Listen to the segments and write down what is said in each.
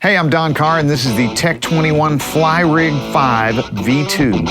Hey, I'm Don Carr, and this is the Tech 21 Fly Rig 5 V2.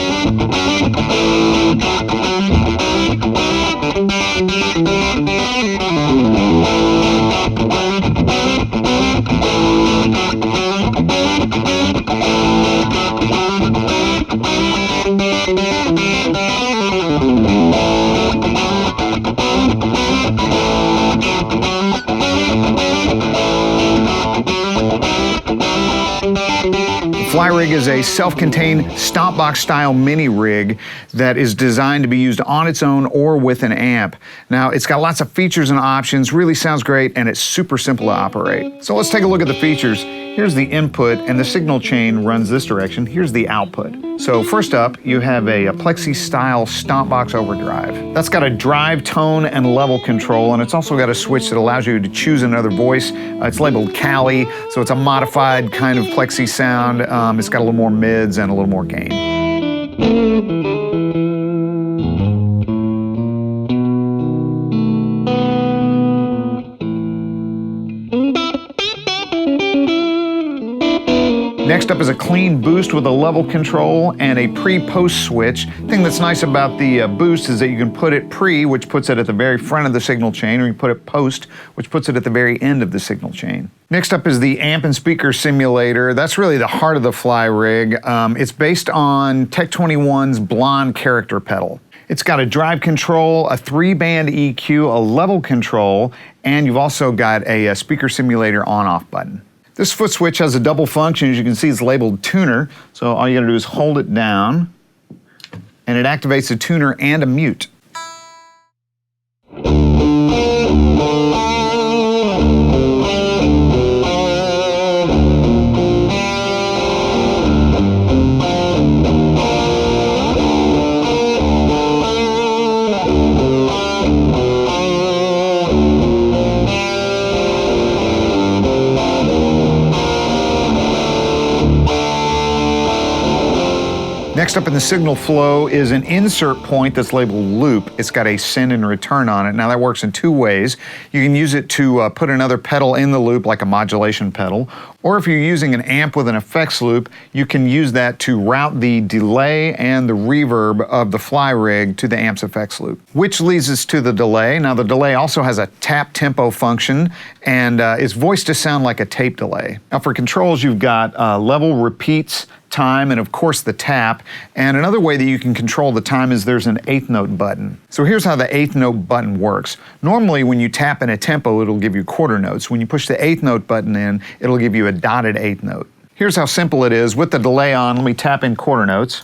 Fly Rig is a self-contained stompbox style mini rig that is designed to be used on its own or with an amp. Now, it's got lots of features and options, really sounds great, and it's super simple to operate. So let's take a look at the features. Here's the input, and the signal chain runs this direction. Here's the output. So first up, you have a Plexi style stompbox overdrive. That's got a drive, tone, and level control, and it's also got a switch that allows you to choose another voice. It's labeled Cali, so it's a modified kind of Plexi sound. It's got a little more mids and a little more gain. Next up is a clean boost with a level control and a pre-post switch. The thing that's nice about the boost is that you can put it pre, which puts it at the very front of the signal chain, or you can put it post, which puts it at the very end of the signal chain. Next up is the amp and speaker simulator. That's really the heart of the Fly Rig. It's based on Tech 21's blonde character pedal. It's got a drive control, a 3-band EQ, a level control, and you've also got a speaker simulator on-off button. This foot switch has a double function. As you can see, it's labeled tuner. So all you gotta do is hold it down, and it activates a tuner and a mute. Next up in the signal flow is an insert point that's labeled loop. It's got a send and return on it. Now that works in two ways. You can use it to put another pedal in the loop, like a modulation pedal, or if you're using an amp with an effects loop, you can use that to route the delay and the reverb of the Fly Rig to the amp's effects loop. Which leads us to the delay. Now the delay also has a tap tempo function, and it's voiced to sound like a tape delay. Now for controls, you've got level, repeats, time, and of course the tap. And another way that you can control the time is there's an eighth note button. So here's how the eighth note button works. Normally when you tap in a tempo, it'll give you quarter notes. When you push the eighth note button in, it'll give you a dotted eighth note. Here's how simple it is. With the delay on, let me tap in quarter notes.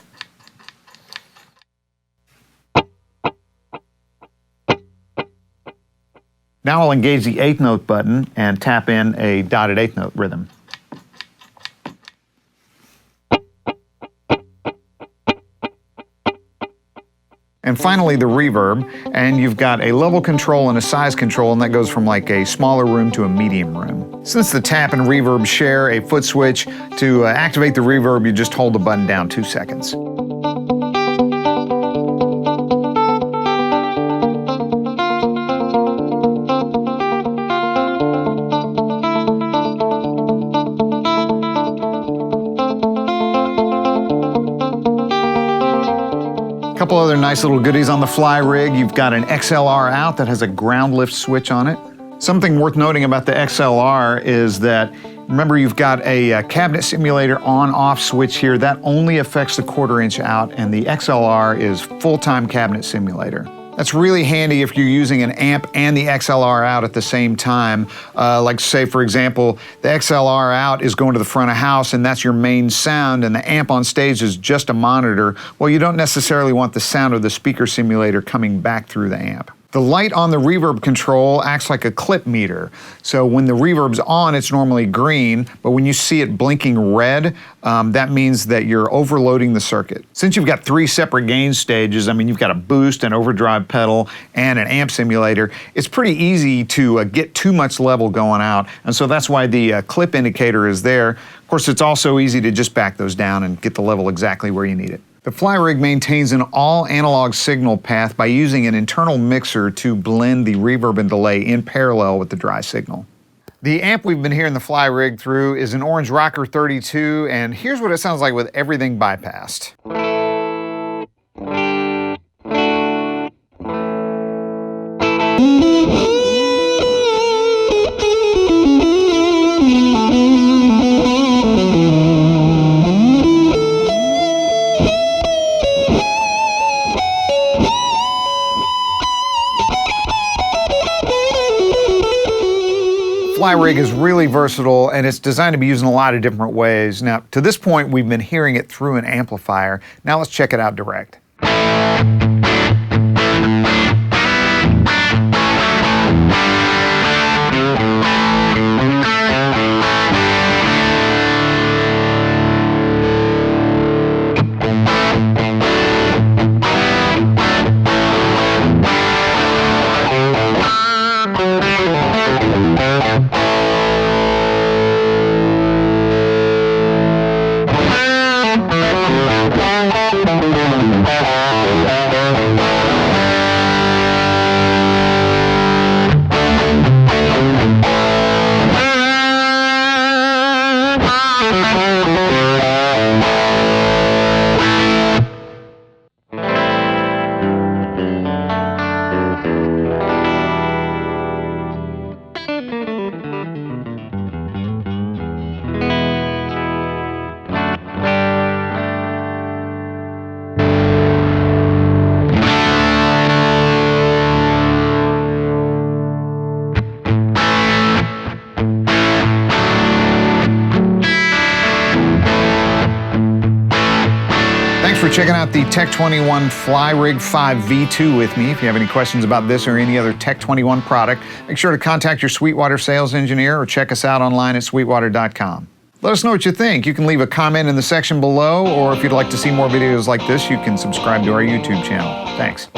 Now I'll engage the eighth note button and tap in a dotted eighth note rhythm. And finally the reverb, and you've got a level control and a size control, and that goes from like a smaller room to a medium room. Since the tap and reverb share a foot switch, to activate the reverb, you just hold the button down 2 seconds. Couple other nice little goodies on the Fly Rig. You've got an XLR Out that has a ground lift switch on it. Something worth noting about the XLR is that, remember, you've got a cabinet simulator on-off switch here. That only affects the 1/4 inch out, and the XLR is full-time cabinet simulator. That's really handy if you're using an amp and the XLR Out at the same time. Like say, for example, the XLR Out is going to the front of house and that's your main sound, and the amp on stage is just a monitor. Well, you don't necessarily want the sound of the speaker simulator coming back through the amp. The light on the reverb control acts like a clip meter. So when the reverb's on, it's normally green, but when you see it blinking red, that means that you're overloading the circuit. Since you've got 3 separate gain stages, I mean, you've got a boost, an overdrive pedal, and an amp simulator, it's pretty easy to get too much level going out, and so that's why the clip indicator is there. Of course, it's also easy to just back those down and get the level exactly where you need it. The Fly Rig maintains an all-analog signal path by using an internal mixer to blend the reverb and delay in parallel with the dry signal. The amp we've been hearing the fly rig through is an Orange Rocker 32, and here's what it sounds like with everything bypassed. Fly rig is really versatile and it's designed to be used in a lot of different ways. Now, to this point, we've been hearing it through an amplifier. Now let's check it out direct. Thanks for checking out the Tech 21 Fly Rig 5 V2 with me. If you have any questions about this or any other Tech 21 product, make sure to contact your Sweetwater sales engineer or check us out online at sweetwater.com. Let us know what you think. You can leave a comment in the section below, or if you'd like to see more videos like this, you can subscribe to our YouTube channel. Thanks.